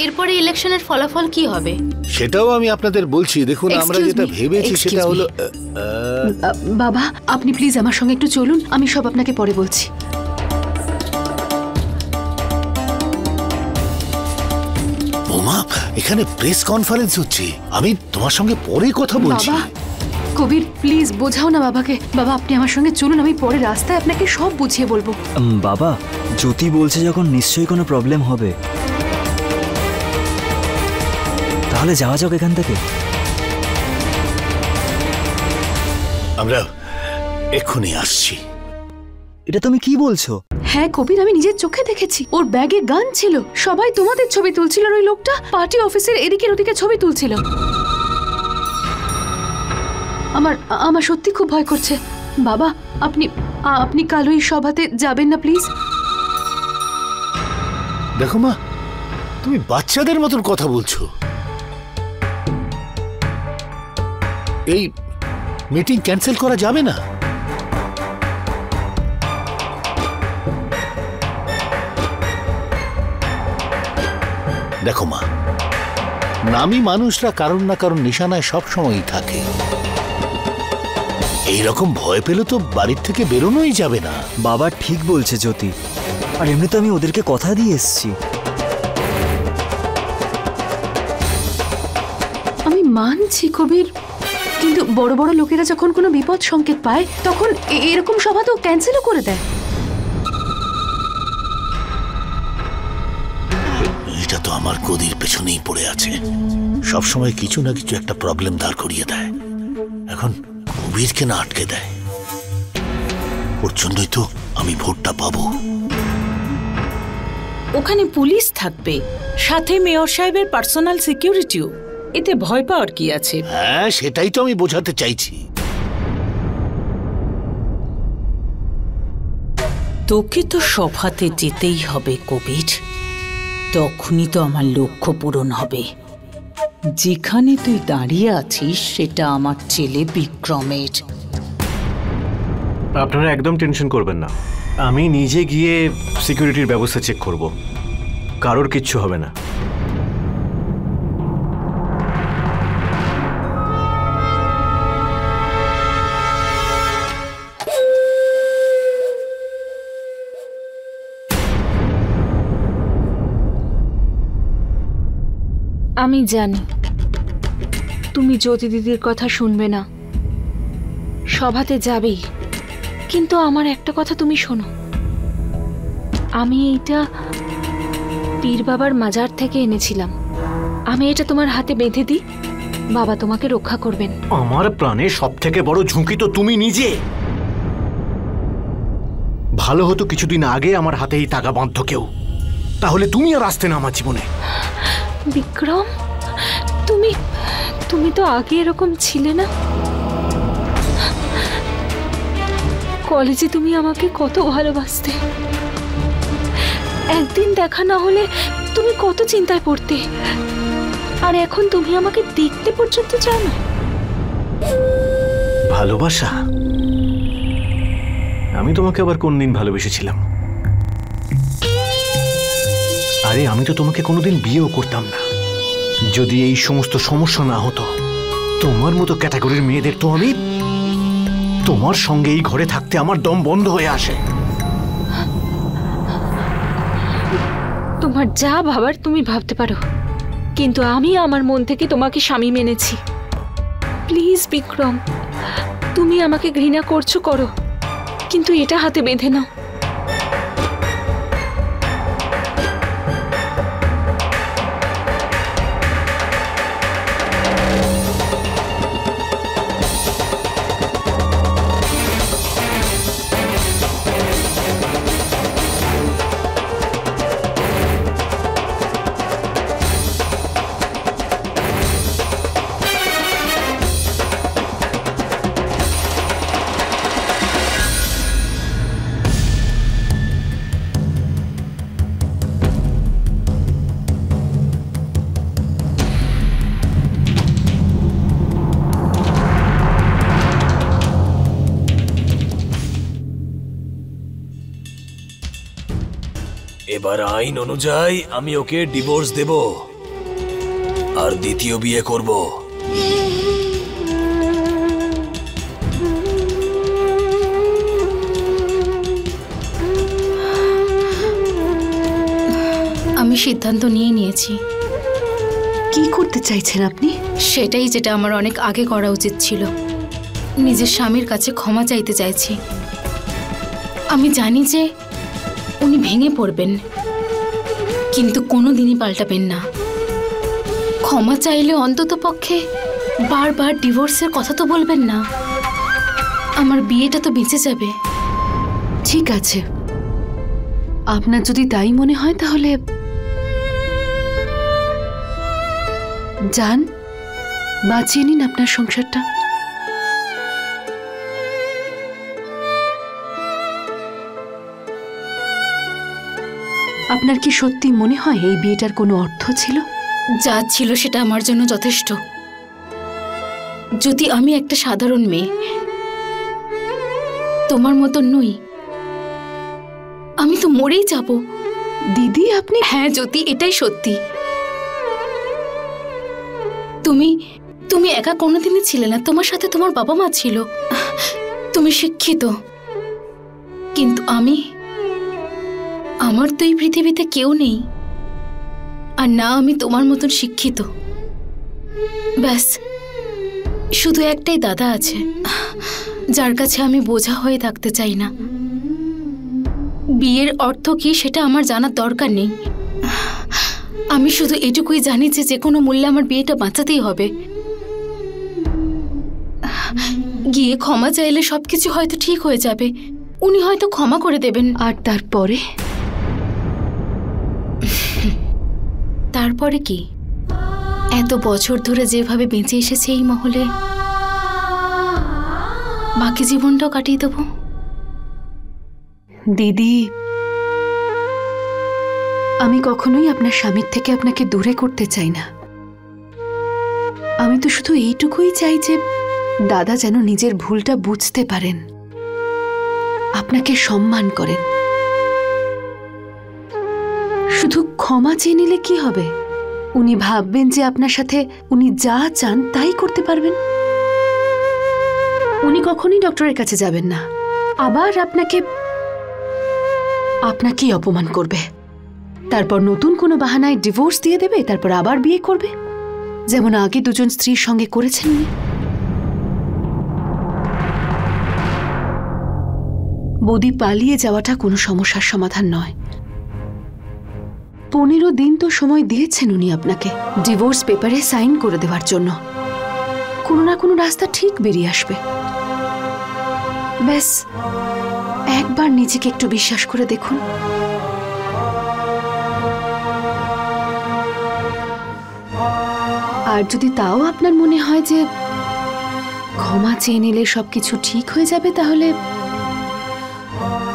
এরপরে ইলেকশনের ফলাফল কি হবে? সেটাও আমি আপনাদের বলছি। দেখুন, আমরা যেটা ভেবেছি সেটা হলো বাবা, আপনি প্লিজ আমার সঙ্গে একটু চলুন, আমি সব আপনাকে পরে বলছি। বোমা, এখানে প্রেস কনফারেন্স হচ্ছে, আমি তোমার সঙ্গে পরে কথা বলছি। বাবা, কবির প্লিজ বোঝাও না বাবাকে। বাবা, আপনি আমার সঙ্গে চলুন, আমি পরে রাস্তায় আপনাকে সব বুঝিয়ে বলবো। বাবা, জ্যোতি বলছে যখন নিশ্চয়ই কোনো প্রবলেম হবে, তাহলে যাওয়া যাক এখান থেকে। আমরা এক্ষুনি আসছি। এটা তুমি কি বলছো? হ্যাঁ কবির, আমি নিজের চোখে দেখেছি। ওর ব্যাগে গান ছিল, সবাই তোমাদের ছবি তুলছিল, আর ওই লোকটা পার্টি অফিসের এদিকের ওদিকে ছবি তুলছিল। আমার সত্যি খুব ভয় করছে। বাবা, আপনি কাল ওই সভাতে যাবেন না প্লিজ? দেখো মা, তুমি বাচ্চাদের মতন কথা বলছো। এই মিটিং ক্যান্সেল করা যাবে না। দেখো মা, নামী মানুষরা কারণ না কারণ নিশানায় সবসময়ই থাকে। এইরকম ভয় পেলে তো বাড়ির থেকে বেরোনোই যাবে না। বাবা ঠিক বলছে জ্যোতি, আর এমনি তো আমি ওদেরকে কথা দিয়ে এসেছি। আমি মানছি কবির, কিন্তু বড় বড় লোকেরা যখন কোনো বিপদ সংকেত পায় তখন এরকম সভা তো ক্যান্সেলও করে দেয়। এটা তো আমার গদির পেছনেই পড়ে আছে, সবসময় কিছু না কিছু একটা প্রবলেম দাঁড় করিয়ে দেয়। এখন কবিরকে না আটকে দেয়, ওর জন্যই তো আমি ভোটটা পাবো। ওখানে পুলিশ থাকবে, সাথে মেয়র সাহেবের পার্সোনাল সিকিউরিটিও। এতে ভয় পাওয়ার কি আছে? হ্যাঁ, সেটাই তো আমি বোঝাতে চাইছি। তোকে তো সভাতে যেতেই হবে কবির, তখনই তো আমার লক্ষ্য পূরণ হবে। যেখানে তুই দাঁড়িয়ে আছিস সেটা আমার ছেলে বিক্রমের। আপনারা একদম টেনশন করবেন না, আমি নিজে গিয়ে সিকিউরিটির ব্যবস্থা চেক করব, কারোর কিচ্ছু হবে না। আমি জানি তুমি জ্যোতি দিদির কথা শুনবে না, সভাতে যাবেই, কিন্তু আমার একটা কথা তুমি শোনো। আমি এইটা পীর বাবার মাজার থেকে এনেছিলাম, আমি এটা তোমার হাতে বেঁধে দিই, বাবা তোমাকে রক্ষা করবেন। আমার প্রাণে সব থেকে বড় ঝুঁকি তো তুমি নিজে। ভালো হতো কিছুদিন আগে আমার হাতেই টাকা বাঁধত কেউ, তাহলে তুমি আর আসতে না আমার জীবনে। বিক্রম, তুমি তো আগে এরকম ছিলে না। কলেজে তুমি আমাকে কত ভালোবাসতে, একদিন দেখা না হলে তুমি কত চিন্তায় পড়তে, আর এখন তুমি আমাকে দেখতে পর্যন্ত চাও না। ভালোবাসা? আমি তোমাকে আবার কোন দিন ভালোবেসেছিলাম? আরে আমি তো তোমাকে কোনোদিন বিয়েও করতাম না যদি এই সমস্ত সমস্যা না হতো। তোমার মতো ক্যাটাগরির মেয়েদের তো আমি, তোমার সঙ্গে এই ঘরে থাকতে আমার দম বন্ধ হয়ে আসে। তোমার যা ভাবার তুমি ভাবতে পারো, কিন্তু আমি আমার মন থেকে তোমাকে স্বামী মেনেছি। প্লিজ বিক্রম, তুমি আমাকে ঘৃণা করছো করো, কিন্তু এটা হাতে বেঁধে নাও। এবার আইন অনুযায়ী আমি ওকে ডিভোর্স দেব আর দ্বিতীয় বিয়ে করব। আমি সিদ্ধান্ত নিয়ে নিয়েছি। কি করতে চাইছেন আপনি? সেটাই যেটা আমার অনেক আগে করা উচিত ছিল। নিজের স্বামীর কাছে ক্ষমা চাইতে চাইছি। আমি জানি যে উনি ভেঙে পড়বেন, কিন্তু কোনো দিনই পাল্টাবেন না। ক্ষমা চাইলে অন্তত পক্ষে বারবার ডিভোর্সের কথা তো বলবেন না। আমার বিয়েটা তো বেঁচে যাবে। ঠিক আছে, আপনার যদি তাই মনে হয় তাহলে যান, বাঁচিয়ে নিন আপনার সংসারটা। আপনার কি সত্যি মনে হয় এই বিয়েটার কোনো অর্থ ছিল? যা ছিল সেটা আমার জন্য যথেষ্ট। যদি আমি একটা সাধারণ মেয়ে, তোমার মতন নই, আমি তো মরেই যাব। দিদি আপনি... হ্যাঁ জ্যোতি, এটাই সত্যি। তুমি একা কোনোদিনই ছিলে না, তোমার সাথে তোমার বাবা মা ছিল। তুমি শিক্ষিত, কিন্তু আমার তো এই পৃথিবীতে কেউ নেই। আর না আমি তোমার মতন শিক্ষিত। ব্যাস শুধু একটাই দাদা আছে, যার কাছে আমি বোঝা হয়ে থাকতে চাই না। বিয়ের অর্থ কি সেটা আমার জানার দরকার নেই। আমি শুধু এটুকুই জানি যে যে কোনো মূল্যে আমার বিয়েটা বাঁচাতেই হবে। গিয়ে ক্ষমা চাইলে সবকিছু হয়তো ঠিক হয়ে যাবে। উনি হয়তো ক্ষমা করে দেবেন। আর তারপরে? তারপরে কি? এত বছর ধরে যেভাবে বেঁচে এসেছে এই মহলে, বাকি জীবনটাও কাটিয়ে দেব। দিদি, আমি কখনোই আপনার স্বামীর থেকে আপনাকে দূরে করতে চাই না। আমি তো শুধু এইটুকুই চাই যে দাদা যেন নিজের ভুলটা বুঝতে পারেন, আপনাকে সম্মান করেন। শুধু ক্ষমা চেয়ে নিলে কি হবে? উনি ভাববেন যে আপনার সাথে উনি যা চান তাই করতে পারবেন। উনি কখনোই ডক্টরের কাছে যাবেন না, আবার আপনাকেই অপমান করবে। তারপর নতুন কোনো বাহানায় ডিভোর্স দিয়ে দেবে, তারপর আবার বিয়ে করবে, যেমন আগে দুজন স্ত্রীর সঙ্গে করেছেন উনি। বৌদি, পালিয়ে যাওয়াটা কোনো সমস্যার সমাধান নয়। 15 দিন তো সময় দিয়েছেন উনি আপনাকে ডিভোর্স পেপারে সাইন করে দেওয়ার জন্য। কোনো না কোনো রাস্তা ঠিক বেরিয়ে আসবে। ব্যাস একবার নিজেকে একটু বিশ্বাস করে দেখুন। আর যদি তাও আপনার মনে হয় যে ক্ষমা চেয়ে নিলে সবকিছু ঠিক হয়ে যাবে, তাহলে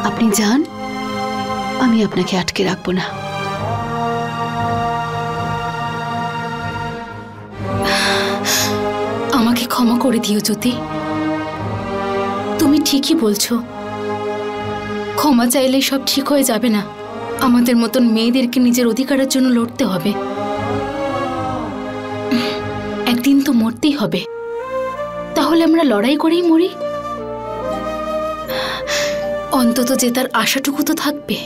আপনি যান, আমি আপনাকে আটকে রাখবো না। আমাকে ক্ষমা করে দিও জ্যোতি। তুমি ঠিকই বলছো, ক্ষমা চাইলেই সব ঠিক হয়ে যাবে না। আমাদের মতন মেয়েদেরকে নিজের অধিকারের জন্য লড়তে হবে। একদিন তো মরতেই হবে, তাহলে আমরা লড়াই করেই মরি। অন্তত জেতার আশাটুকু তো থাকবে।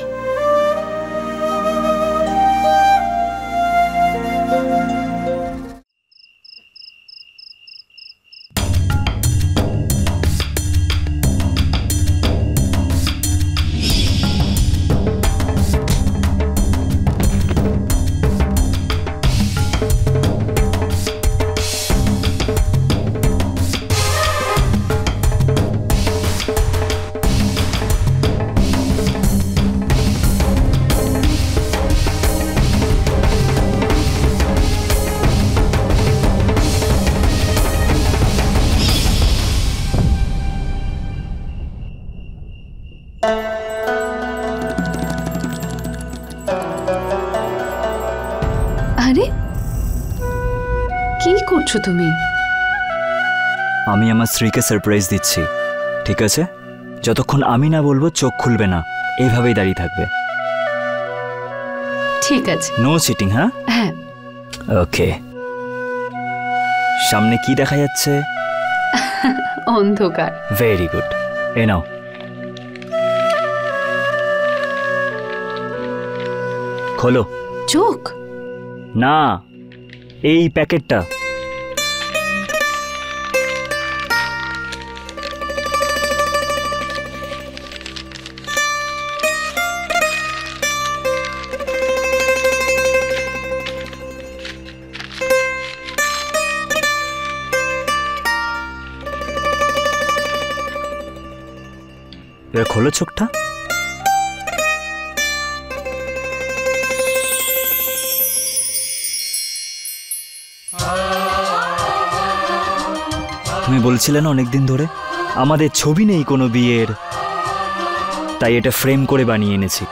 আরে কি করছো তুমি? আমি আমার স্ত্রীকে সারপ্রাইজ দিচ্ছি, ঠিক আছে? যতক্ষণ আমি না বলবো চোখ খুলবে না, এইভাবেই দাঁড়িয়ে থাকবে। ঠিক আছে। No cheating. হ্যাঁ হ্যাঁ। ওকে। সামনে কি দেখা যাচ্ছে? অন্ধকার। Very good. এ নাও। খোলো। চোখ? না, এই প্যাকেটটা। এবার খোলো চোখটা। তুমি বলছিলে না অনেকদিন ধরে আমাদের ছবি নেই কোনো বিয়ের, তাই এটা ফ্রেম করে বানিয়ে এনেছি।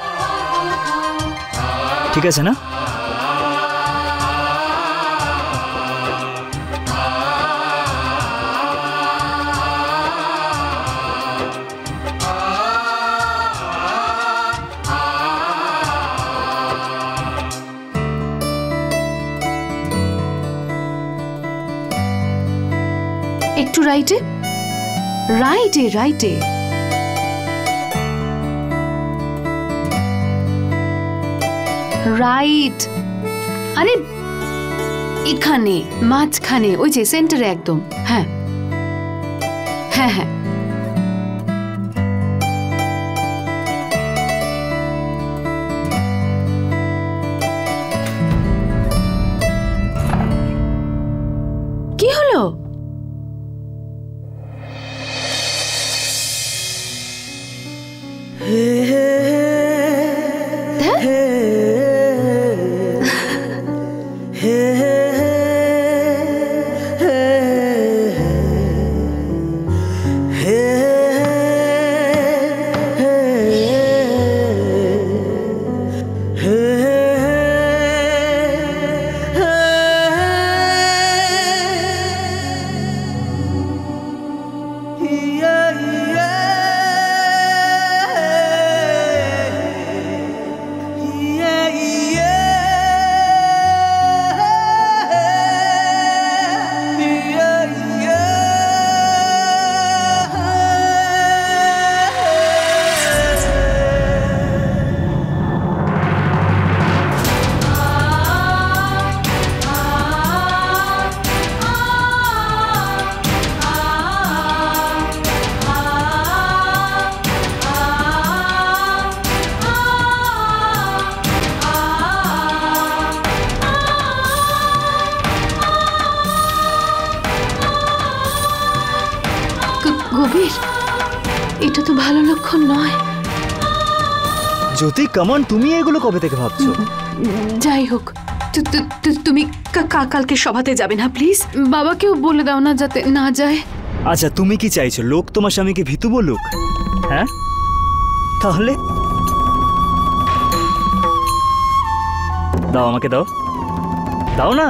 ঠিক আছে না? একটু রাইটে, রাইটে, রাইটে। রাইট। আরে এখানে মাঝখানে, ওই যে সেন্টারে একদম। হ্যাঁ হ্যাঁ হ্যাঁ। কি হলো? গভীর, এটা তো ভালো লক্ষণ নয়। জ্যোতি, কামন, তুমি এগুলো কবে থেকে ভাবছো? যাই হোক, তুমি কালকে সভাতে যাবে না প্লিজ? বাবাকেও বলে দাও না যাতে না যায়। আচ্ছা, তুমি কি চাইছো লোক তোমার স্বামীকে ভীতু বলুক? হ্যাঁ, তাহলে দাও, আমাকে দাও, দাও না।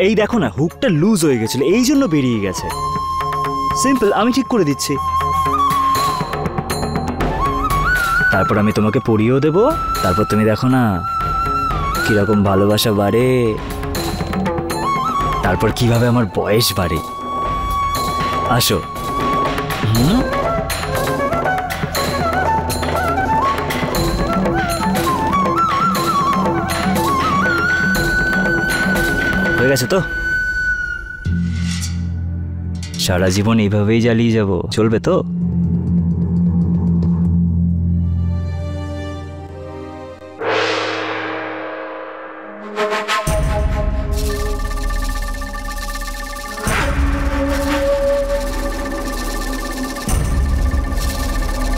এই দেখো না, হুকটা লুজ হয়ে গেছিল, এই জন্য বেরিয়ে গেছে। সিম্পল, আমি ঠিক করে দিচ্ছি। তারপর আমি তোমাকে পরিয়েও দেবো, তারপর তুমি দেখো না কিরকম ভালোবাসা বাড়ে, তারপর কিভাবে আমার বয়স বাড়ে। আসো। হয়ে গেছে তো? সারা জীবন এইভাবেই জ্বালিয়ে যাব, চলবে তো?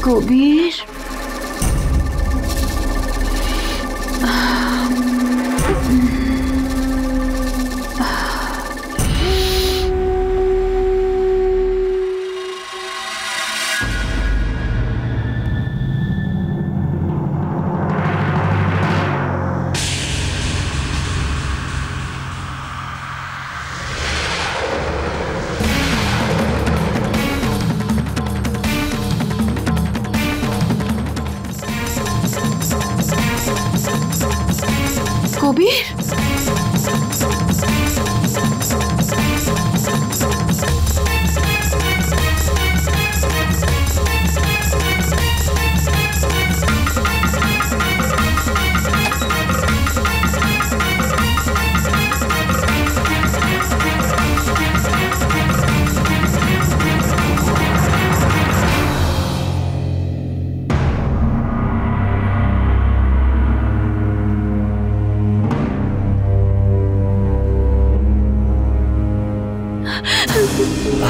কবির, কবির,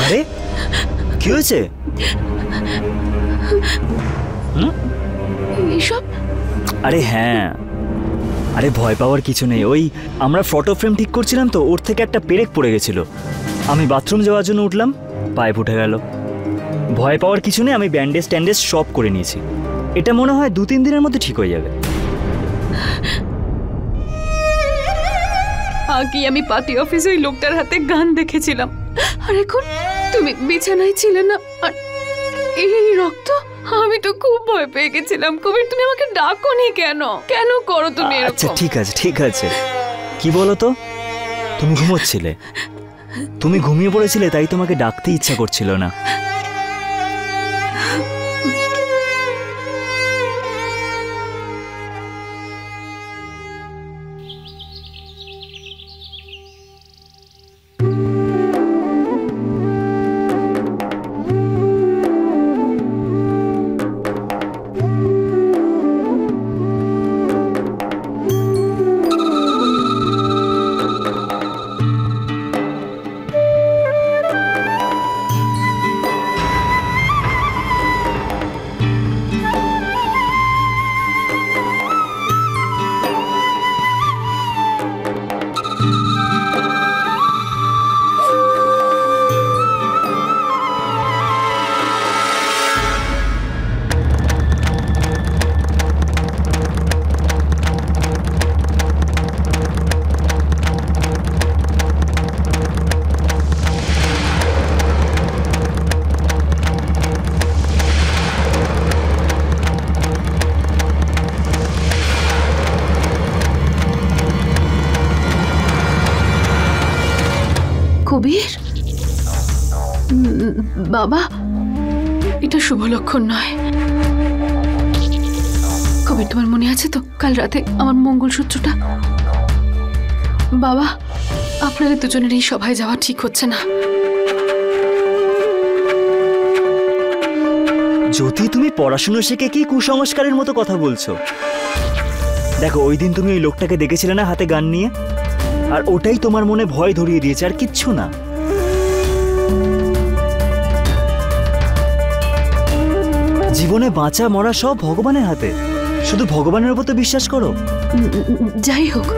আরে কি হয়েছে? এসব? আরে হ্যাঁ, আরে ভয় পাওয়ার কিছু নেই। ওই আমরা ফটো ফ্রেম ঠিক করছিলাম তো, ওর থেকে একটা পেরেক পড়ে গেছিল। আমি বাথরুম যাওয়ার জন্য উঠলাম, পায়ে ফুটে গেল। ভয় পাওয়ার কিছু নেই, আমি ব্যান্ডেজ ট্যান্ডেজ সব করে নিয়েছি। এটা মনে হয় 2-3 দিনের মধ্যে ঠিক হয়ে যাবে। আগে আমি পার্টি অফিসে ওই লোকটার হাতে গান দেখেছিলাম, আর এখন তুমি বিছানায় ছিলে না, আর এই রক্ত। আমি তো খুব ভয় পেয়ে গেছিলাম। কবির, তুমি আমাকে ডাকোনি কেন? কেন করো তুমি এরকম? আচ্ছা ঠিক আছে ঠিক আছে, কি বলো তো, তুমি ঘুমোচ্ছিলে, তুমি ঘুমিয়ে পড়েছিলে, তাই তোমাকে ডাকতে ইচ্ছা করছিল না। কবির, বাবা, এটা শুভ লক্ষণ নয়। কবির, তোমার মনে আছে তো কাল রাতে আমার মঙ্গলসূত্রটা? বাবা, আপনাদের দুজনের এই সভায় যাওয়া ঠিক হচ্ছে না। জ্যোতি, তুমি পড়াশুনো শিখে কি কুসংস্কারের মতো কথা বলছো? দেখো, ওই দিন তুমি ওই লোকটাকে দেখেছিলে না হাতে গান নিয়ে, আর ওটাই তোমার মনে ভয় ধরিয়ে দিয়েছে, আর কিচ্ছু না। জীবনে বাঁচা মরা সব ভগবানের হাতে, শুধু ভগবানের উপর তো বিশ্বাস করো। যাই হোক,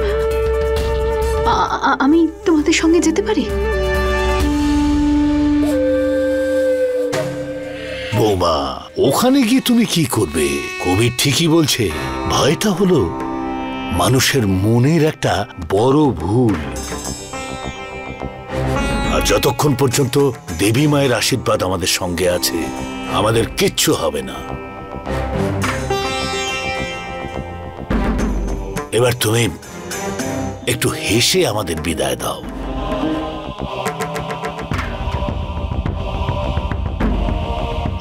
আমি তোমাদের সঙ্গে যেতে পারি? বৌমা, ওখানে গিয়ে তুমি কি করবে? কবির ঠিকই বলছে, ভয়টা হলো মানুষের মনের একটা বড় ভুল। আর যতক্ষণ পর্যন্ত দেবী মায়ের আশীর্বাদ আমাদের সঙ্গে আছে, আমাদের কিচ্ছু হবে না। এবার তুমি একটু হেসে আমাদের বিদায় দাও।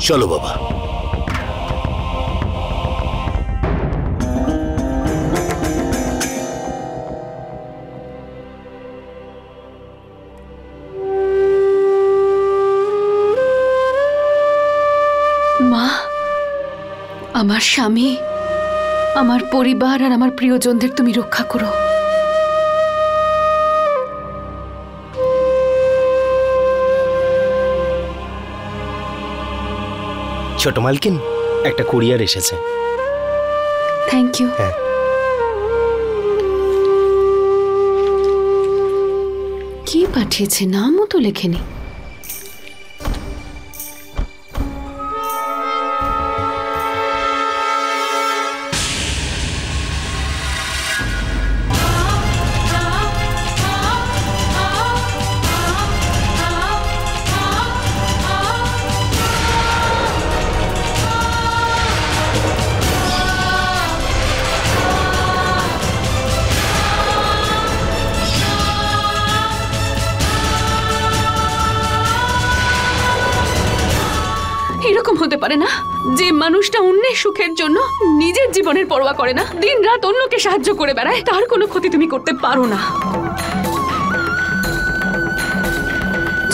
চলো বাবা। মা, আমার স্বামী, আমার পরিবার আর আমার প্রিয়জনদের তুমি রক্ষা করো। ছোট মালকিন, একটা কুরিয়ার এসেছে। Thank you. হ্যাঁ। কি পাঠিয়েছে? নামও তো লেখেনি। পারে না? যে মানুষটা অন্যের সুখের জন্য নিজের জীবনের পরোয়া করে না, দিনরাত অন্যকে সাহায্য করে বেড়ায়, তার কোনো ক্ষতি তুমি করতে পারো না।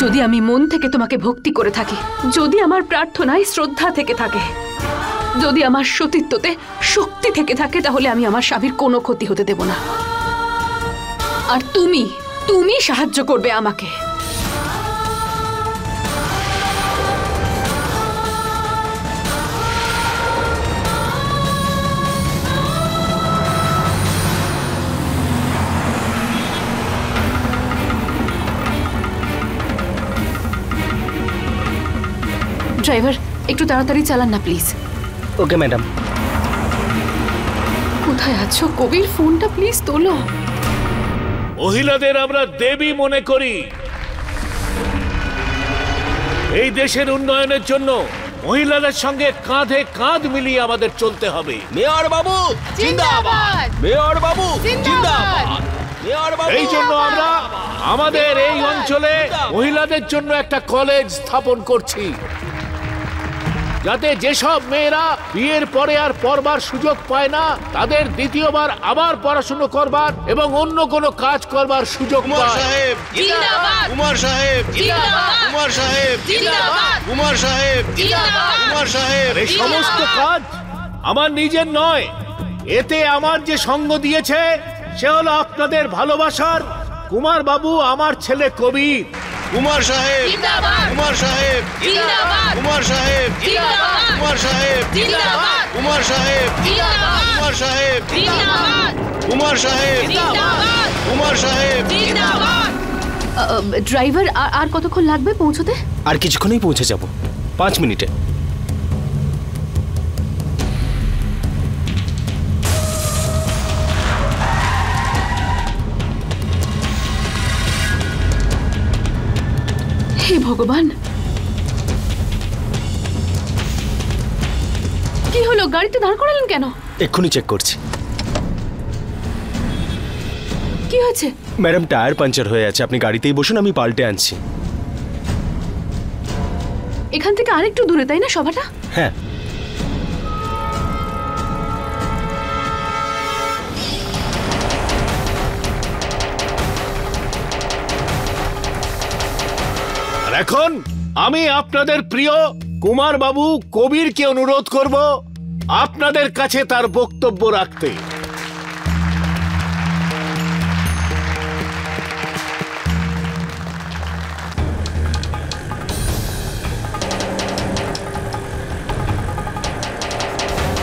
যদি আমি মন থেকে তোমাকে ভক্তি করে থাকি, যদি আমার প্রার্থনায় শ্রদ্ধা থেকে থাকে, যদি আমার সতীত্বতে শক্তি থেকে থাকে, তাহলে আমি আমার স্বামীর কোনো ক্ষতি হতে দেব না। আর তুমি সাহায্য করবে আমাকে। ড্রাইভার, একটু তাড়াতাড়ি চালান না প্লিজ। Okay madam. কোথায় আছো কবির? ফোনটা প্লিজ তোলো। মহিলাদের আমরা দেবী মনে করি। এই দেশের উন্নয়নের জন্য মহিলাদের সঙ্গে কাঁধে কাঁধ মিলিয়ে আমাদের চলতে হবে। মেয়র বাবু জিন্দাবাদ! মেয়র বাবু জিন্দাবাদ! মেয়র বাবু! এই জন্য আমরা আমাদের এই অঞ্চলে মহিলাদের জন্য একটা কলেজ স্থাপন করছি, যাতে যেসব মেয়েরা বিয়ের পরে আর পড়বার সুযোগ পায় না, তাদের দ্বিতীয়বার আবার পড়াশোনা করবার এবং অন্য কোনো কাজ করবার সুযোগ পায়। কুমার সাহেব কুমার সাহেব কুমার সাহেব কুমার সাহেব। এই সমস্ত কাজ আমার নিজের নয়, এতে আমার যে সঙ্গ দিয়েছে সে হলো আপনাদের ভালোবাসার কুমার বাবু, আমার ছেলে কবির। কুমার সাহেব কুমার সাহেব কুমার সাহেব কুমার সাহেব কুমার সাহেব কুমার সাহেব কুমার সাহেব কুমার সাহেব। ড্রাইভার, আর কতক্ষণ লাগবে পৌঁছতে? আর কিছুক্ষণেই পৌঁছে যাব, 5 মিনিটে। হে ভগবান, কি হলো? গাড়িতে দাঁড় করালেন কেন? এক্ষুনি চেক করছি। কি হয়েছে? ম্যাডাম, টায়ার পাঞ্চার হয়ে আছে, আপনি গাড়িতেই বসুন, আমি পাল্টে আনছি। এখান থেকে আরেকটু দূরে, তাই না সভাটা? হ্যাঁ। এখন আমি আপনাদের প্রিয় কুমার বাবু কবিরকে অনুরোধ করব আপনাদের কাছে তার বক্তব্য রাখতে।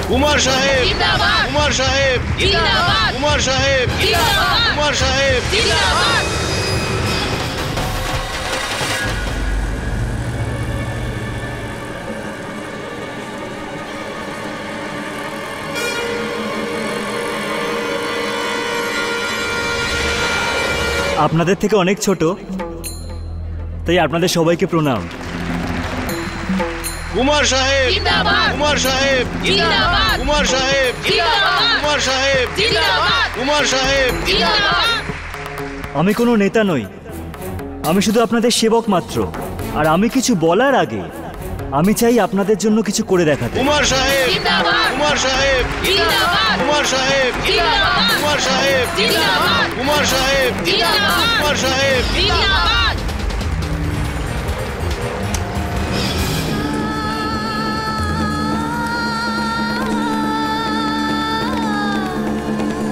কুমার সাহেব কুমার সাহেব কুমার সাহেব কুমার সাহেব। আপনাদের থেকে অনেক ছোট, তাই আপনাদের সবাইকে প্রণাম। কুমার সাহেব কুমার সাহেব কুমার সাহেব কুমার সাহেব কুমার সাহেব। আমি কোনো নেতা নই, আমি শুধু আপনাদের সেবক মাত্র। আর আমি কিছু বলার আগে আমি চাই আপনাদের জন্য কিছু করে দেখাতে। কুমার সাহেব কুমার সাহেব কুমার সাহেব কুমার সাহেব কুমার সাহেব কুমার সাহেব।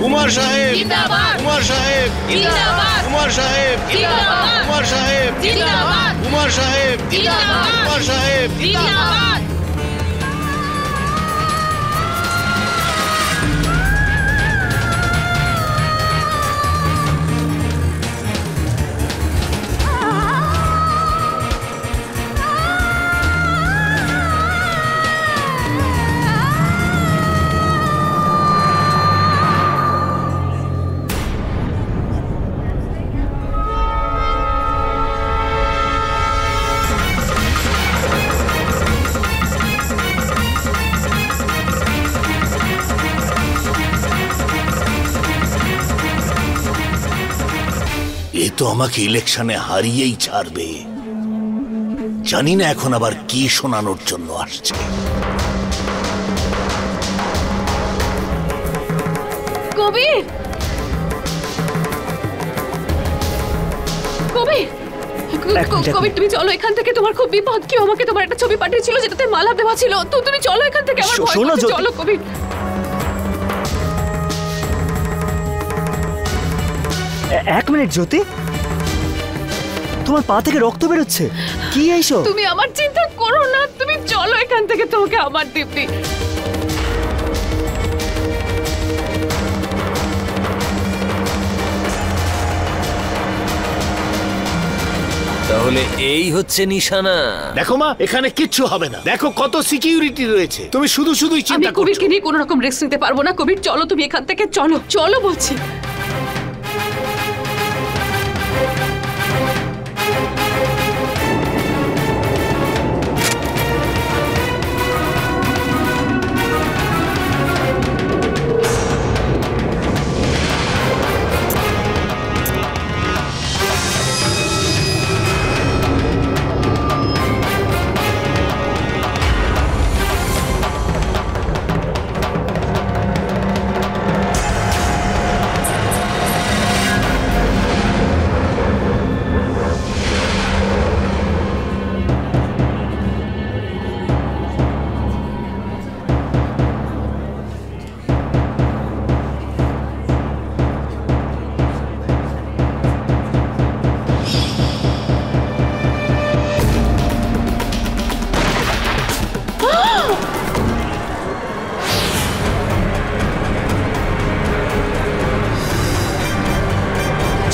কুমার সাহেব কুমার সাহেব কুমার সাহেব কুমার সাহেব কুমার সাহেব কুমার সাহেব। এ তো আমাকে ইলেকশনে হারিয়েই ছাড়বে। জানি না এখন আবার কি শোনানোর জন্য আসছে। কবির, কবির, কবির তুমি চলো এখান থেকে, তোমার খুব বিপদ। কেউ আমাকে তোমার একটা ছবি পাঠিয়েছিল যেটাতে মালা দেওয়া ছিল, তো তুমি চলো এখান থেকে, আমার ভয় করছে। চলো কবির। এক মিনিট জ্যোতি, তোমার পা থেকে রক্ত বেরোচ্ছে, কি এইসব? তুমি আমার চিন্তা করো না, তুমি চলো এখান থেকে, তোমাকে আমার দিব্যি। তাহলে এই হচ্ছে নিশানা। দেখো মা, এখানে কিচ্ছু হবে না। দেখো কত সিকিউরিটি রয়েছে, তুমি শুধুই আমি চিন্তা করছো। কবিরকে নিয়ে কোনো রকম রিস্ক নিতে পারবো না। কবির চলো তুমি এখান থেকে, চলো চলো বলছি।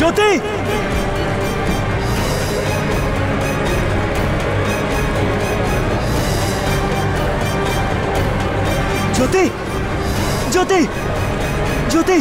জ্যোতি, জ্যোতি, জ্যোতি, জ্যোতি,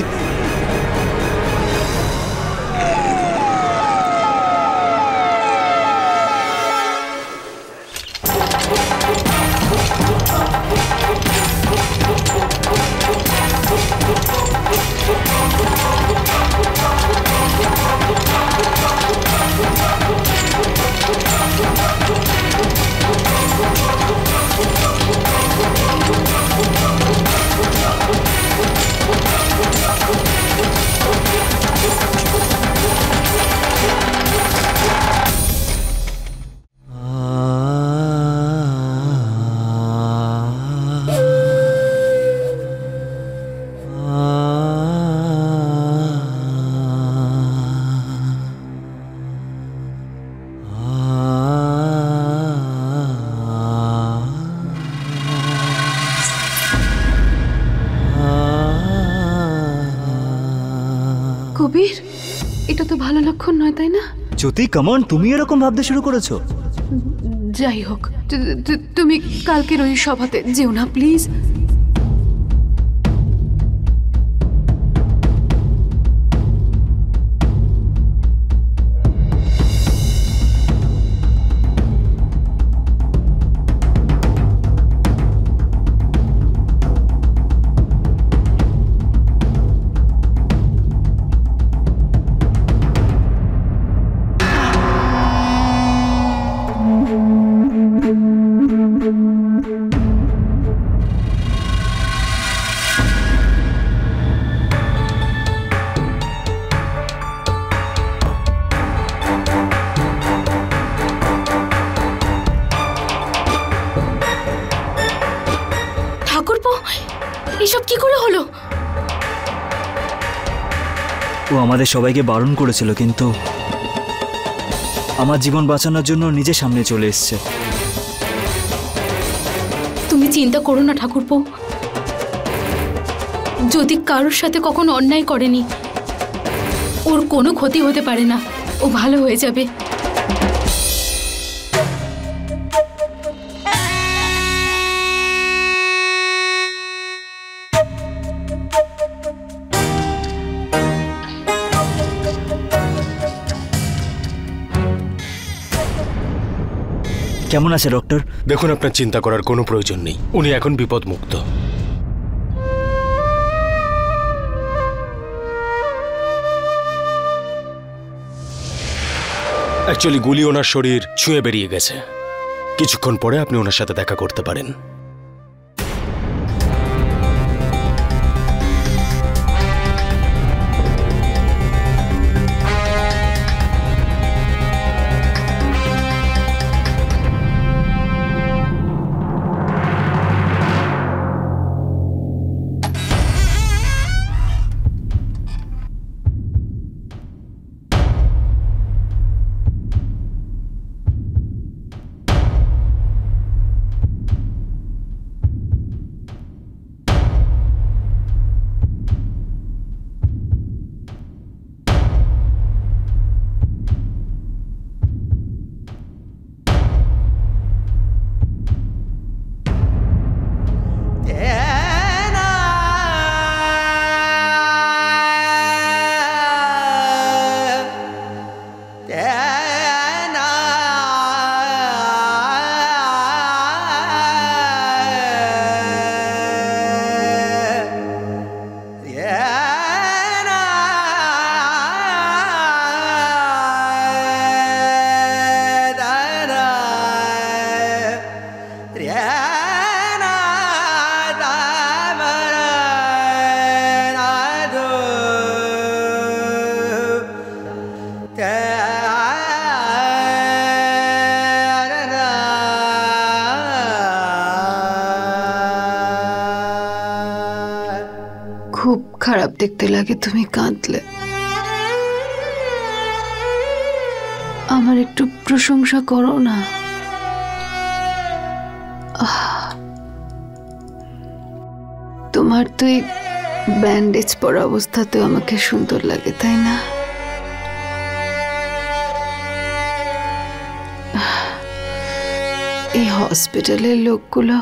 কবির, এটা তো ভালো লক্ষণ নয়, তাই না? জ্যোতি কামন, তুমি এরকম ভাবতে শুরু করেছো? যাই হোক, তুমি কালকের ওই সভাতে যেও না প্লিজ। এসব কি করে হলো? ও আমাদের সবাইকে বারণ করেছিল, কিন্তু আমার জীবন বাঁচানোর জন্য নিজে সামনে চলে এসেছে। তুমি চিন্তা করো না ঠাকুরপো, যদি কারোর সাথে কখনো অন্যায় করেনি, ওর কোনো ক্ষতি হতে পারে না, ও ভালো হয়ে যাবে। কেমন আছে ডক্টর? দেখুন, আপনার চিন্তা করার কোনো প্রয়োজন নেই, উনি এখন বিপদমুক্ত। অ্যাকচুয়ালি গুলি ওনার শরীর ছুঁয়ে বেরিয়ে গেছে। কিছুক্ষণ পরে আপনি ওনার সাথে দেখা করতে পারেন। খুব খারাপ দেখতে লাগে তুমি কাঁদলে। আমার একটু প্রশংসা করো না। তোমার তো এই ব্যান্ডেজ পরা অবস্থাতেও আমাকে সুন্দর লাগে, তাই না? এই হসপিটালের লোকগুলো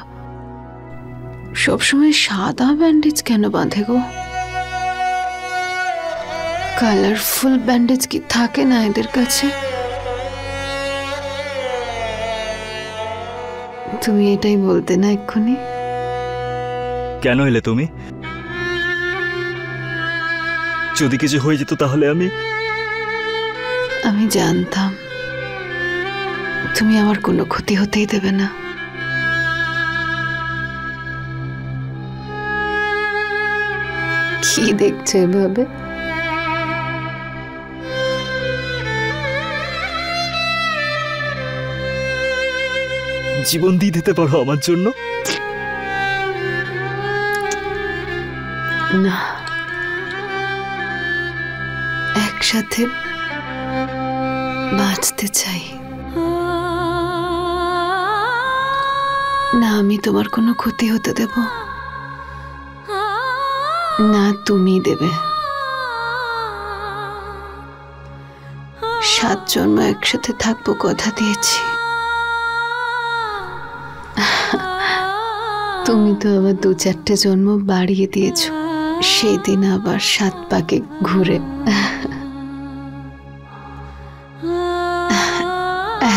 সবসময় সাদা ব্যান্ডেজ কেন বাঁধে গো? কালারফুল ব্যান্ডেজ কি থাকে না এদের কাছে? তুমি এটাই বলতে না এক্ষুনি? কেন এলে তুমি? যদি কিছু হয়ে যেত তাহলে আমি জানতাম তুমি আমার কোনো ক্ষতি হতেই দেবে না। কি দেখছো এভাবে? জীবন দিয়ে দিতে পারো আমার জন্য? না, একসাথে বাঁচতে চাই না। আমি তোমার কোনো ক্ষতি হতে দেব না, তুমি দেবে। 7 জন্ম একসাথে থাকবো কথা দিয়েছি। তুমি তো আবার 2-4টে জন্ম বাড়িয়ে দিয়েছো, সেই দিন আবার 7 পাকে ঘুরে।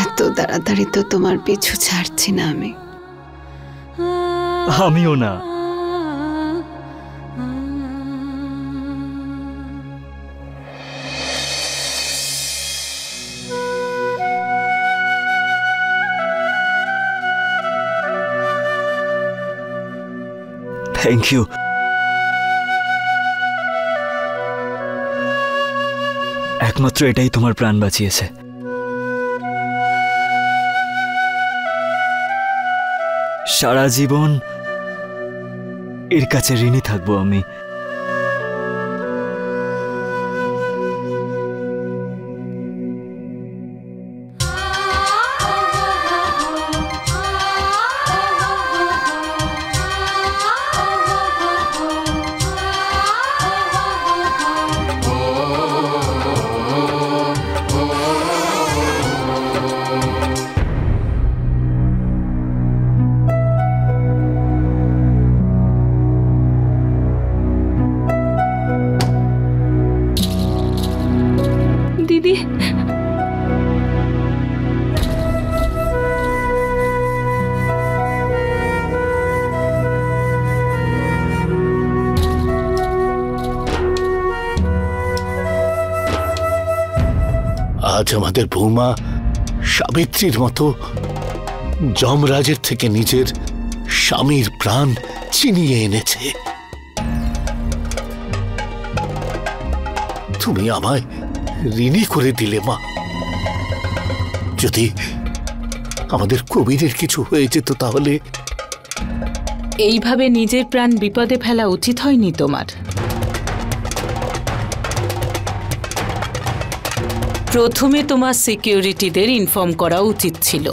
এত তাড়াতাড়ি তো তোমার পিছু ছাড়ছি না আমি। আমিও না। Thank you. একমাত্র এটাই তোমার প্রাণ বাঁচিয়েছে। সারা জীবন এর কাছে ঋণী থাকবো আমি। দিদি, আজ আমাদের বৌমা সাবিত্রীর মতো যমরাজের থেকে নিজের স্বামীর প্রাণ ছিনিয়ে এনেছে। তুমি আমায় ঋণী করে দিলে মা। যদি আমাদের কবিরের কিছু হয়ে যেত তাহলে। এইভাবে নিজের প্রাণ বিপদে ফেলা উচিত হয়নি তোমার। প্রথমে তোমার সিকিউরিটিদের ইনফর্ম করা উচিত ছিল।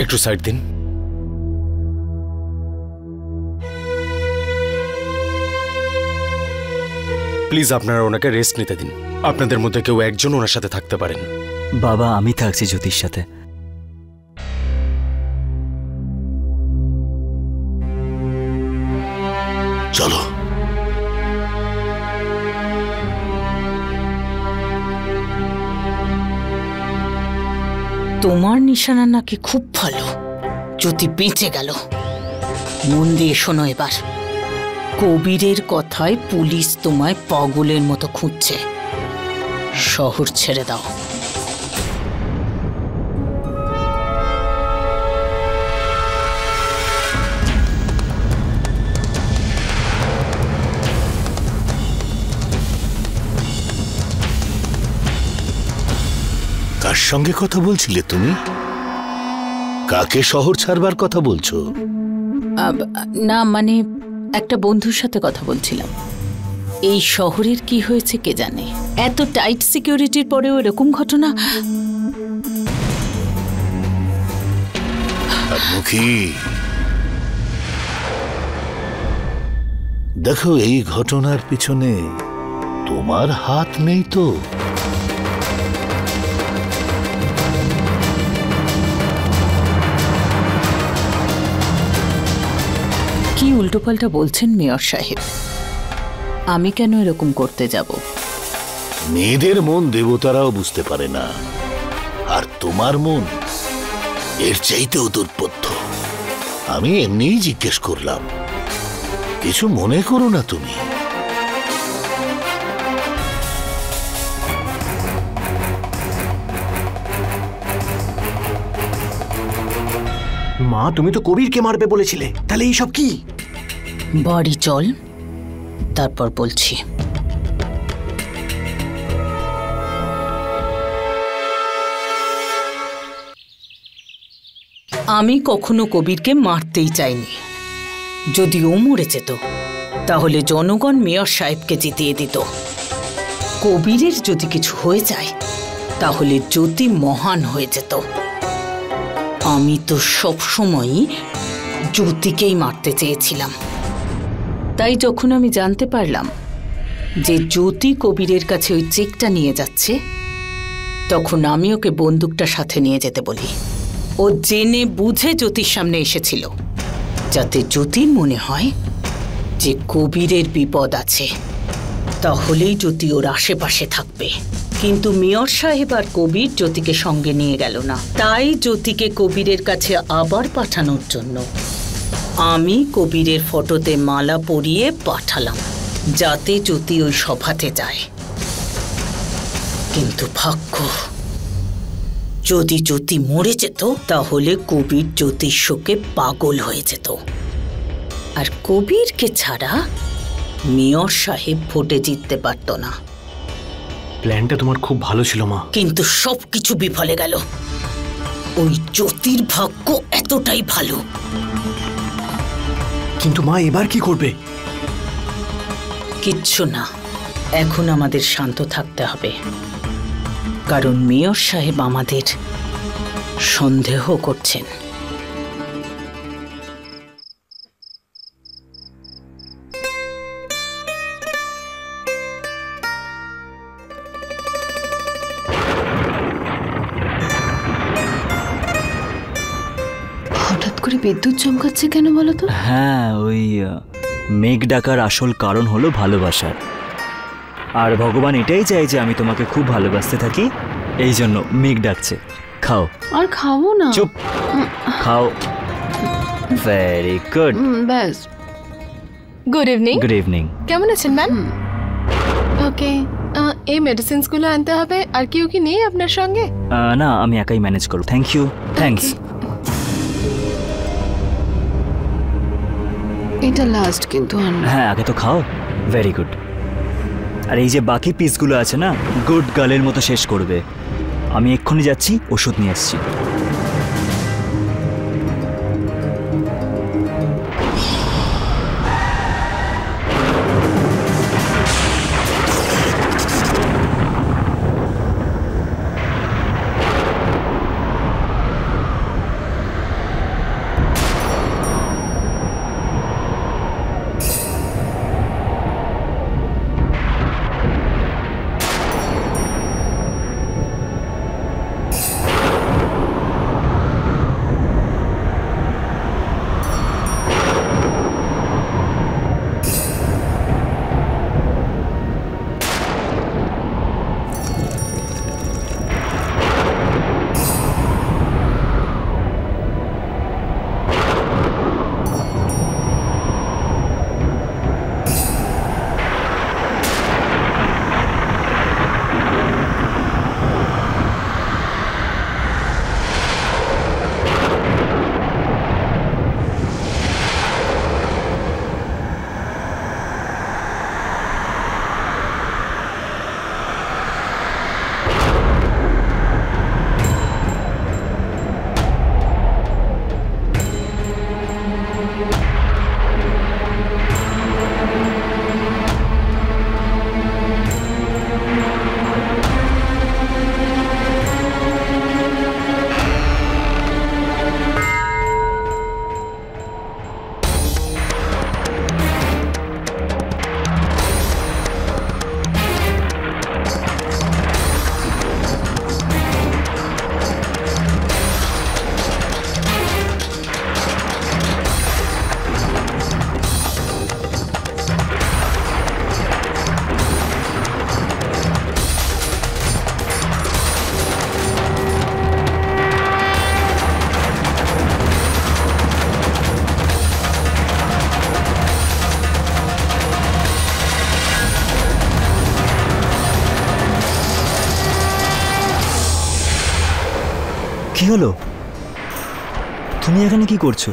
একটু সাইড দিন। প্লিজ আপনারা ওনাকে রেস্ট নিতে দিন। আপনাদের মধ্যে কেউ একজন ওনার সাথে থাকতে পারেন। বাবা আমি থাকছি জ্যোতির সাথে। চলো। তোমার নিশানা নাকি খুব ভালো। জ্যোতি বেঁচে গেল। মন দিয়ে শোনো এবার। কবিরের কথায় পুলিশ তোমায় পাগলের মতো খুঁজছে। শহর ছেড়ে দাও। কার সঙ্গে কথা বলছিলে তুমি? কাকে শহর ছাড়বার কথা বলছো? না মানে একটা বন্ধুর সাথে কথা বলছিলাম। এই শহরের কি হয়েছে কে জানে। এত টাইট সিকিউরিটির পরেও এরকম ঘটনা। দেখো এই ঘটনার পিছনে তোমার হাত নেই তো? কি উল্টোপাল্টা বলছেন মেয়র সাহেব? আমি কেন এরকম করতে যাব? মেয়েদের মন দেবতারাও বুঝতে পারে না, আর তোমার মন এর চাইতেও দুর্বোধ্য। আমি এমনিই জিজ্ঞেস করলাম, কিছু মনে করো না তুমি। মা তুমি তো কবিরকে মারবে বলেছিলে, তাহলে এইসব কি? বাড়ি চল, তারপর বলছি। আমি কখনো কবিরকে মারতেই চাইনি। যদি ও মরে যেত তাহলে জনগণ মেয়র সাহেবকে জিতিয়ে দিত। কবিরের যদি কিছু হয়ে যায় তাহলে জ্যোতি মহান হয়ে যেত। আমি তো সবসময়ই জ্যোতিকেই মারতে চেয়েছিলাম। তাই যখন আমি জানতে পারলাম যে জ্যোতি কবিরের কাছে ওই চেকটা নিয়ে যাচ্ছে, তখন আমি ওকে বন্দুকটা সাথে নিয়ে যেতে বলি। ও জেনে বুঝে জ্যোতির সামনে এসেছিল, যাতে জ্যোতির মনে হয় যে কবিরের বিপদ আছে, তাহলেই জ্যোতি ওর আশেপাশে থাকবে। কিন্তু মেয়র সাহেব আর কবির জ্যোতিকে সঙ্গে নিয়ে গেল না। তাই জ্যোতিকে কবিরের কাছে আবার পাঠানোর জন্য আমি কবিরের ফটোতে মালা পরিয়ে পাঠালাম, যাতে জ্যোতি ওই সভাতে যায়। কিন্তু ভাগ্য, যদি জ্যোতি মরে যেত তাহলে কবির জ্যোতির শোকে পাগল হয়ে যেত, আর কবিরকে ছাড়া মেয়র সাহেব ভোটে জিততে পারত না। প্ল্যানটা তোমার খুব ভালো ছিল মা, কিন্তু সবকিছু বিফলে গেল। ওই জ্যোতির ভাগ্য এতটাই ভালো। কিন্তু মা এবার কি করবে? কিচ্ছু না, এখন আমাদের শান্ত থাকতে হবে, কারণ মেয়র সাহেব আমাদের সন্দেহ করছেন। হঠাৎ করে বিদ্যুৎ চমকাচ্ছে কেন বলো তো? হ্যাঁ, ওই মেঘ ডাকার আসল কারণ হলো ভালোবাসার। আর ভগবান এটাই চাই যে আমি তোমাকে খুব ভালোবাসতে থাকি, এই জন্য মেঘ ডাকছে। খাও। আর খাবো না। চুপ, খাও। Very good. ব্যাস। Good evening. Good evening. কেমন আছেন ম্যাম? ওকে। এই মেডিসিনসগুলো আনতে হবে। আর কেউ কি নেই আপনার সঙ্গে? না, আমি একাই ম্যানেজ করব। Thank you. থ্যাঙ্কস। এটা লাস্ট কিন্তু হ্যাঁ, আগে তো খাও। Very good. আর এই যে বাকি পিসগুলো আছে না, গুড গার্লের মতো শেষ করবে। আমি এক্ষুনি যাচ্ছি, ওষুধ নিয়ে আসছি। কি হলো? তুমি এখানে কি করছো?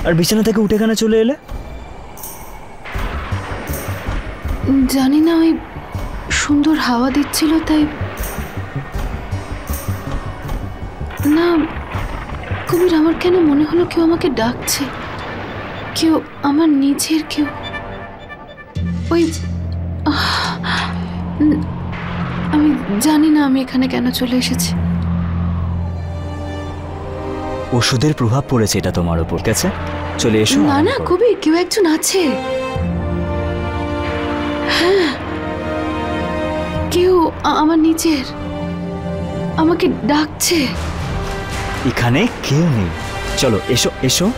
আর বিছানা থেকে উঠে এখানে চলে এলে? জানি না, ওই সুন্দর হাওয়া দিচ্ছিল তাই। না কবির, আমার কেন মনে হলো কেউ আমাকে ডাকছে। কেউ, আমার নিজের কেউ। ওই আমি জানি না আমি এখানে কেন চলে এসেছি। ওষুধের প্রভাব পড়েছে এটা তোমার উপর। গেছে, চলে এসো। না না কবির, কেউ একজন আছে। হ্যাঁ, কেউ আমার নিচের, আমাকে ডাকছে। এখানে কেউ নেই, চলো এসো এসো।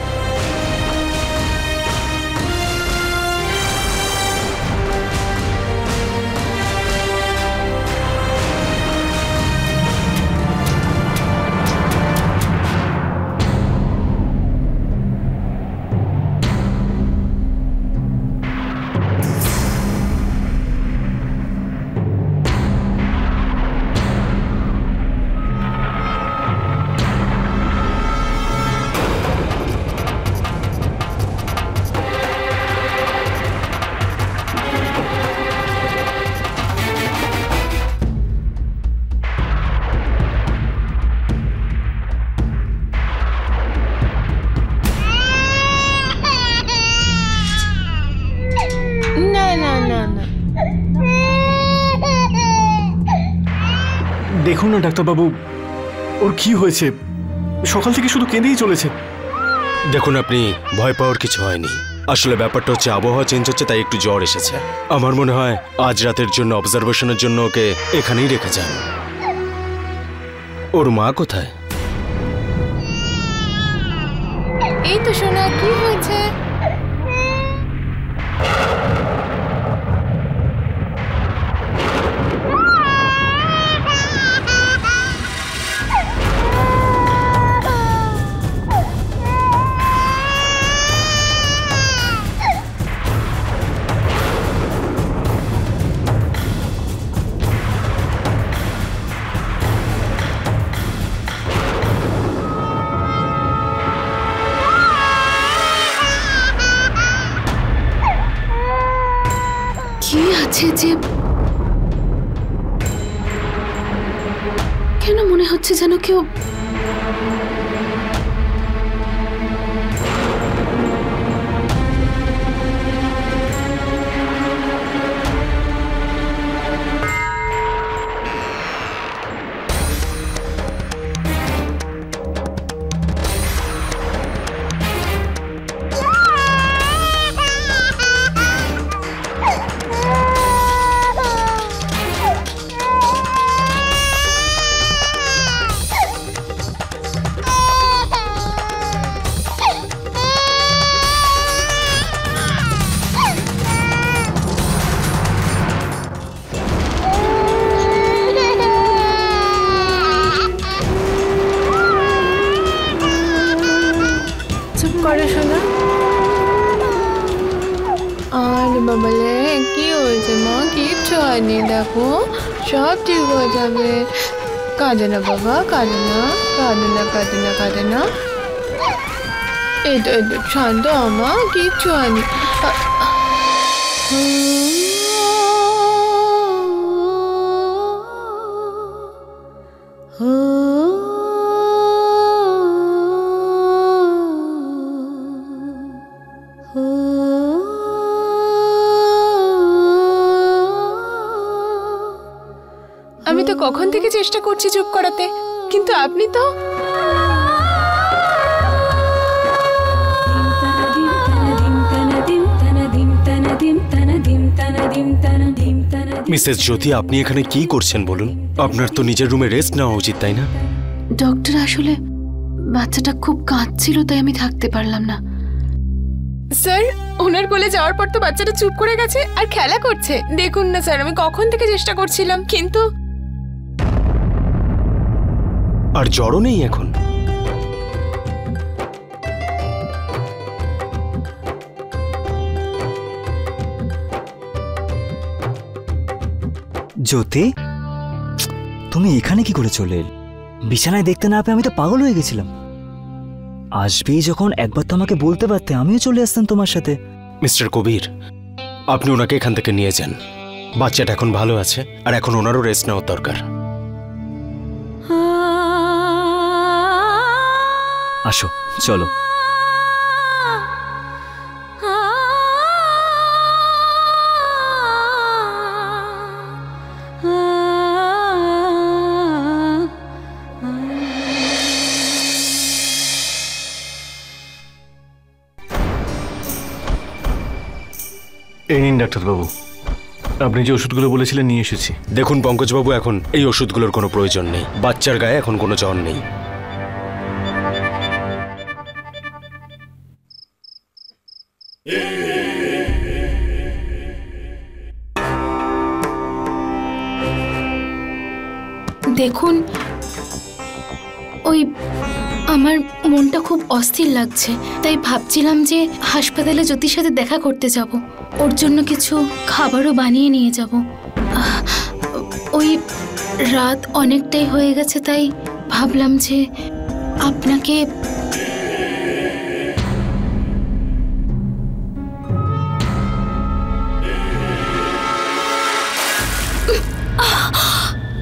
দেখুন না ডাক্তারবাবু, ওর কি হয়েছে? সকাল থেকে শুধু কেঁদেই চলেছে। দেখুন, আপনি ভয় পাওয়ার কিছু হয়নি। আসলে ব্যাপারটা হচ্ছে আবহাওয়া চেঞ্জ হচ্ছে, তাই একটু জ্বর এসেছে। আমার মনে হয় আজ রাতের জন্য অবজারভেশনের জন্য ওকে এখানেই রেখে যান। ওর মা কোথায়? এই তো সোনা, কি হয়েছে? হচ্ছে যে কেন মনে হচ্ছে যেন কেউ করে শোনা। আর বাবালে কি হয়েছে মা? কিচ্ছু হয়নি, দেখো সব ঠিক হয়ে যাবে। কাঁদে না বাবা, কাঁদে না, কাঁদে না, কাঁদে না, কাঁদে না। এই তো শান্ত মা, কিচ্ছু হয়নি। আমি তো কখন থেকে চেষ্টা করছি চুপ করাতে, কিন্তু আপনি তো মিসেস জ্যোতি, আপনি এখানে কি করছেন বলুন? আপনার তো নিজের রুমে রেস্ট নেওয়া উচিত, তাই না? ডক্টর, আসলে বাচ্চাটা খুব কাঁদছিল, তাই আমি থাকতে পারলাম না। স্যার, ওনার কোলে যাওয়ার পর তো বাচ্চাটা চুপ করে গেছে আর খেলা করছে। দেখুন না স্যার, আমি কখন থেকে চেষ্টা করছিলাম, কিন্তু আর জ্বরও নেই এখন? জ্যোতি, তুমি এখানে কি করে চলে এলে? বিছানায় দেখতে না পেয়ে আমি তো পাগল হয়ে গেছিলাম। আসবেই যখন একবার তো আমাকে বলতে পারতে, আমিও চলে আসতাম তোমার সাথে। মিস্টার কবির, আপনি ওনাকে এখান থেকে নিয়ে যান। বাচ্চাটা এখন ভালো আছে, আর এখন ওনারও রেস্ট নেওয়ার দরকার। আসো, চলো। এই নিন ডাক্তারবাবু, আপনি যে ওষুধগুলো বলেছিলেন নিয়ে এসেছি। দেখুন পঙ্কজবাবু, এখন এই ওষুধগুলোর কোনো প্রয়োজন নেই। বাচ্চার গায়ে এখন কোনো জ্বর নেই। দেখুন, ওই আমার মনটা খুব অস্থির লাগছে, তাই ভাবছিলাম যে হাসপাতালে জ্যোতির সাথে দেখা করতে যাব, ওর জন্য কিছু খাবারও বানিয়ে নিয়ে যাব। ওই রাত অনেকটাই হয়ে গেছে, তাই ভাবলাম যে আপনাকে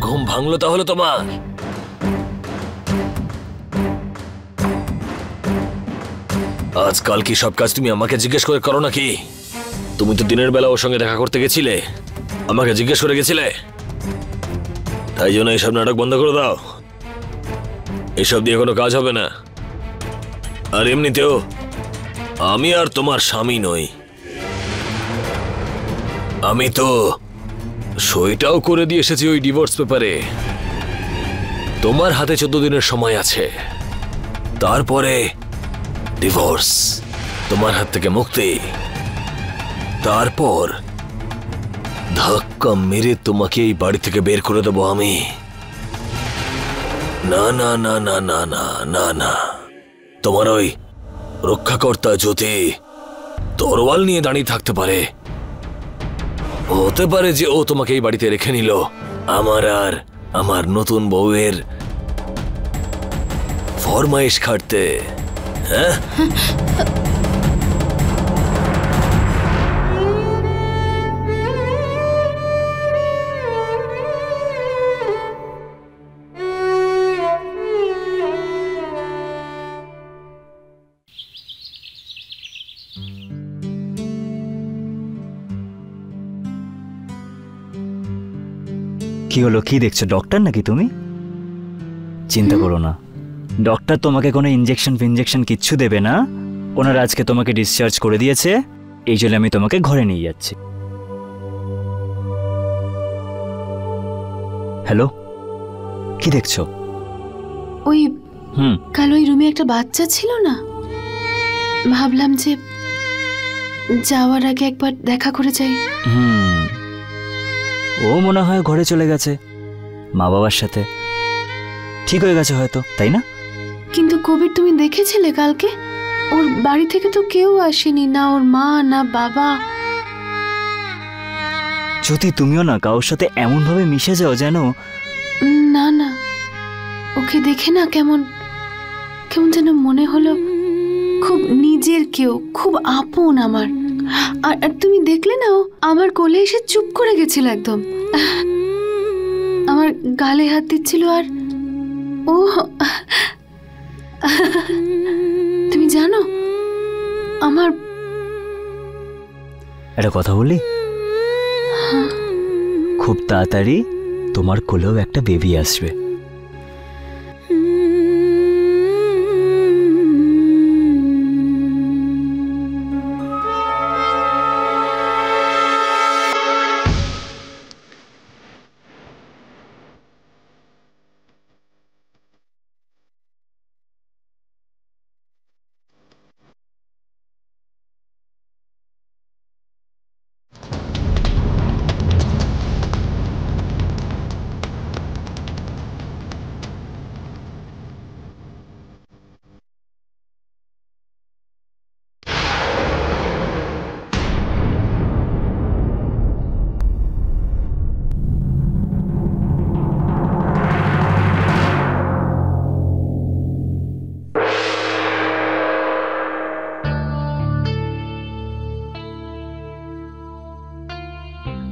ঘুম ভাঙলো তাহলে তোমার? আজকাল কি সব কাজ তুমি আমাকে জিজ্ঞেস করে করো নাকি? তুমি তো দিনের বেলা ওর সঙ্গে দেখা করতে গেছিলে, আমাকে জিজ্ঞেস করে গেছিলে। তাই জন্য এইসব নাটক বন্ধ করে দাও। এসব দিয়ে কোনো কাজ হবে না। আর এমনিতেও আমি আর তোমার স্বামী নই। আমি তো সইটাও করে দিয়ে এসেছি ওই ডিভোর্স পেপারে। তোমার হাতে 14 দিনের সময় আছে, তারপরে ডিভোর্স, তোমার হাত থেকে মুক্তি। তারপর ধাক্কা মেরে তোমাকে এই বাড়ি থেকে বের করে দেবো আমি। না না না না না না না না, তোমার ওই রক্ষাকর্তা জ্যোতি তরোয়াল নিয়ে দাঁড়িয়ে থাকতে পারে। হতে পারে যে ও তোমাকে এই বাড়িতে রেখে নিল আমার আর আমার নতুন বউয়ের ফরমাইশ খাটতে। হ্যাঁ, কি হলো, কি দেখছো? ডক্টর নাকি তুমি? চিন্তা করো না, ডক্টর তোমাকে কোনো ইঞ্জেকশন কিচ্ছু দেবে না। ওনারা আজকে তোমাকে ডিসচার্জ করে দিয়েছে, এই জন্য আমি তোমাকে ঘরে নিয়ে যাচ্ছি। হ্যালো, কি দেখছো? ওই কাল ওই রুমে একটা বাচ্চা ছিল না, ভাবলাম যে যাওয়ার আগে একবার দেখা করে যাই। ও মনে হয় ঘরে চলে গেছে মা বাবার সাথে, ঠিক হয়ে গেছে হয়তো, তাই না? কিন্তু কবির, তুমি দেখেছিলে কালকে ওর বাড়ি থেকে তো কেউ আসেনি, না ওর মা না বাবা। যদি তুমিও না কারোর সাথে এমন ভাবে মিশে যাও যেন। না না, ওকে দেখে না কেমন কেমন যেন মনে হলো খুব নিজের কেউ, খুব আপন আমার। আর তুমি দেখলে না, ও আমার কোলে এসে চুপ করে গেছিল একদম, আমার গালে হাত দিচ্ছিল। আর ও তুমি জানো আমার একটা কথা বলি, খুব তাড়াতাড়ি তোমার কোলেও একটা বেবি আসবে।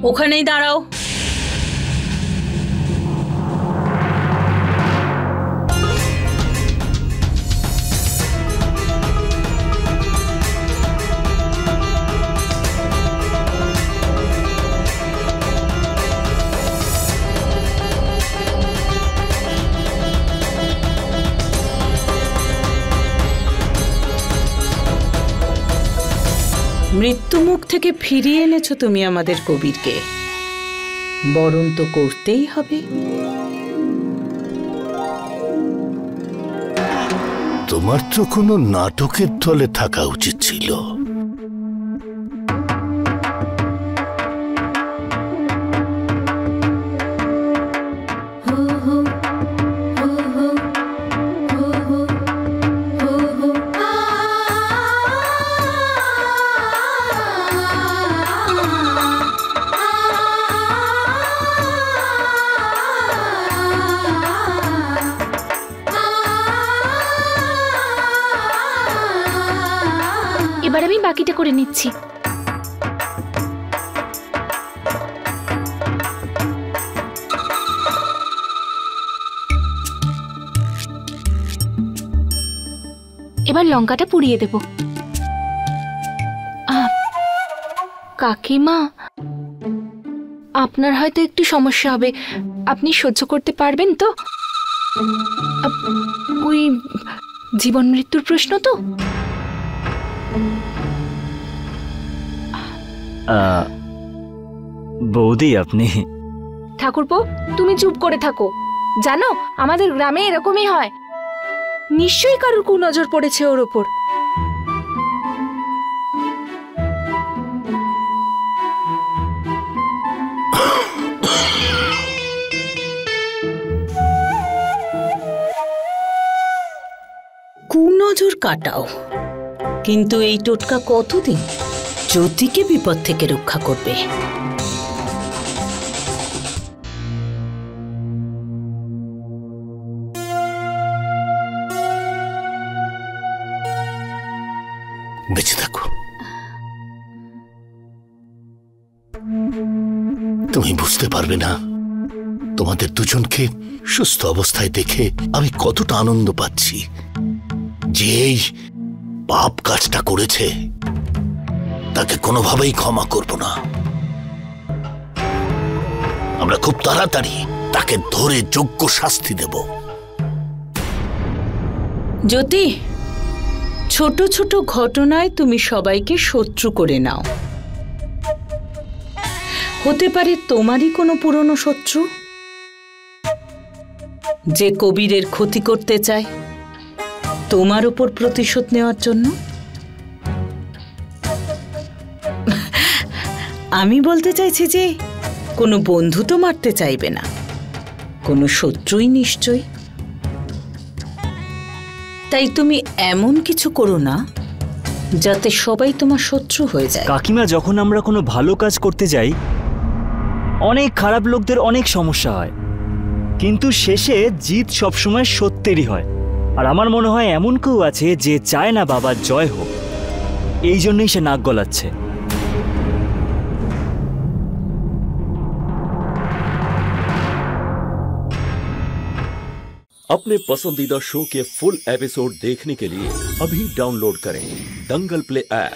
ওখানেই দাঁড়াও। মৃত্যুমুখ থেকে ফিরিয়ে এনেছো তুমি আমাদের কবিরকে, বরণ তো করতেই হবে। তোমার তো কোনো নাটকের দলে থাকা উচিত ছিল। এবার আমি বাকিটা করে নিচ্ছি। এবার লঙ্কাটা পুড়িয়ে দেব। কাকিমা, আপনার হয়তো একটু সমস্যা হবে, আপনি সহ্য করতে পারবেন তো? ওই জীবন মৃত্যুর প্রশ্ন তো। বৌদি, আপনি ঠাকুরপো, তুমি চুপ করে থাকো। জানো, আমাদের গ্রামে এরকমই হয়। নিশ্চয়ই কারোর কুনজর পড়েছে ওর ওপর। কুনজর কাটাও, কিন্তু এই টোটকা কতদিন জ্যোতিকে বিপদ থেকে রক্ষা করবে? বেঁচে থাকো। তুমি বুঝতে পারবে না, তোমাদের দুজনকে সুস্থ অবস্থায় দেখে আমি কতটা আনন্দ পাচ্ছি। যে এই পাপ কাজটা করেছে তাকে কোনোভাবেই ক্ষমা করব না। আমরা খুব তাড়াতাড়ি তাকে ধরে যোগ্য শাস্তি দেব। জ্যোতি, ছোট ছোট ঘটনায় তুমি সবাইকে শত্রু করে নাও। হতে পারে তোমারই কোনো পুরনো শত্রু যে কবিরের ক্ষতি করতে চায় তোমার উপর প্রতিশোধ নেওয়ার জন্য। আমি বলতে চাইছি যে কোনো বন্ধু তো মারতে চাইবে না, কোনো শত্রুই নিশ্চয়ই। তাই তুমি এমন কিছু করো না যাতে সবাই তোমার শত্রু হয়ে যায়। কাকিমা, যখন আমরা কোনো ভালো কাজ করতে যাই অনেক খারাপ লোকদের অনেক সমস্যা হয়, কিন্তু শেষে জিত সবসময় সত্যেরই হয়। আর আমার মনে হয় এমন কেউ আছে যে চায় না বাবার জয় হোক, এই জন্যই সে নাক গলাচ্ছে। अपने पसंदीदा शो के फुल एपिसोड देखने के लिए अभी डाउनलोड करें दंगल प्ले ऐप।